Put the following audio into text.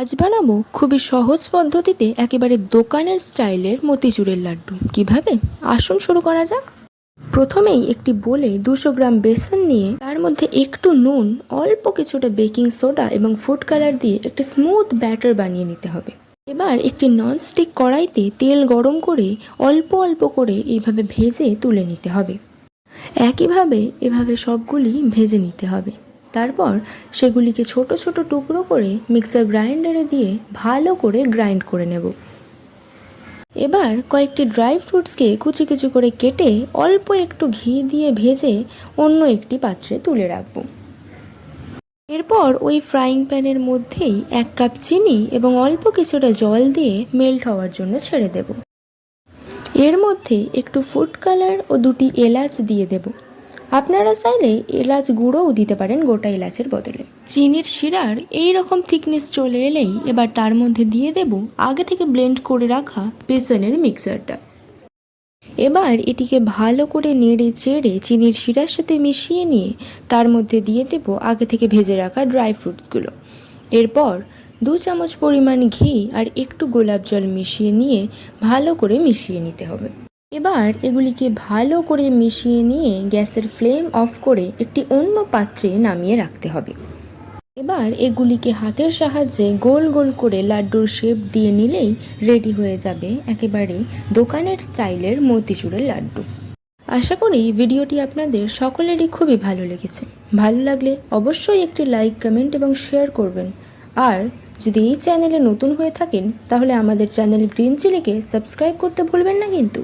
আজ বানাবো খুবই সহজ পদ্ধতিতে একেবারে দোকানের স্টাইলের মতিচুরের লাড্ডু। কিভাবে? আসুন শুরু করা যাক। প্রথমেই একটি বোলে 200 গ্রাম বেসন নিয়ে তার মধ্যে একটু নুন, অল্প কিছুটা বেকিং সোডা এবং ফুড কালার দিয়ে একটি স্মুথ ব্যাটার বানিয়ে নিতে হবে। এবার একটি ননস্টিক কড়াইতে তেল গরম করে অল্প অল্প করে এইভাবে ভেজে তুলে নিতে হবে। একইভাবে এভাবে সবগুলি ভেজে নিতে হবে। তারপর সেগুলিকে ছোট ছোট টুকরো করে মিক্সার গ্রাইন্ডারে দিয়ে ভালো করে গ্রাইন্ড করে নেব। এবার কয়েকটি ড্রাই ফ্রুটসকে কুচি কুচি করে কেটে অল্প একটু ঘি দিয়ে ভেজে অন্য একটি পাত্রে তুলে রাখব। এরপর ওই ফ্রাইং প্যানের মধ্যেই 1 কাপ চিনি এবং অল্প কিছুটা জল দিয়ে মেল্ট হওয়ার জন্য ছেড়ে দেব। এর মধ্যে একটু ফুড কালার ও 2টি এলাচ দিয়ে দেব। আপনারা চাইলে এলাচ গুঁড়োও দিতে পারেন গোটা এলাচের বদলে। চিনির শিরার এই রকম থিকনেস চলে এলেই এবার তার মধ্যে দিয়ে দেব আগে থেকে ব্লেন্ড করে রাখা বেসনের মিক্সারটা। এবার এটিকে ভালো করে নেড়ে চেড়ে চিনির শিরার সাথে মিশিয়ে নিয়ে তার মধ্যে দিয়ে দেব আগে থেকে ভেজে রাখা ড্রাই ফ্রুটসগুলো। এরপর 2 চামচ পরিমাণ ঘি আর একটু গোলাপ জল মিশিয়ে নিয়ে ভালো করে মিশিয়ে নিতে হবে। এবার এগুলিকে ভালো করে মিশিয়ে নিয়ে গ্যাসের ফ্লেম অফ করে একটি অন্য পাত্রে নামিয়ে রাখতে হবে। এবার এগুলিকে হাতের সাহায্যে গোল গোল করে লাড্ডুর শেপ দিয়ে নিলেই রেডি হয়ে যাবে একেবারে দোকানের স্টাইলের মতিচুরের লাড্ডু। আশা করি ভিডিওটি আপনাদের সকলেরই খুবই ভালো লেগেছে। ভালো লাগলে অবশ্যই একটি লাইক, কমেন্ট এবং শেয়ার করবেন। আর যদি এই চ্যানেলে নতুন হয়ে থাকেন তাহলে আমাদের চ্যানেল গ্রিন চিলিকে সাবস্ক্রাইব করতে ভুলবেন না কিন্তু।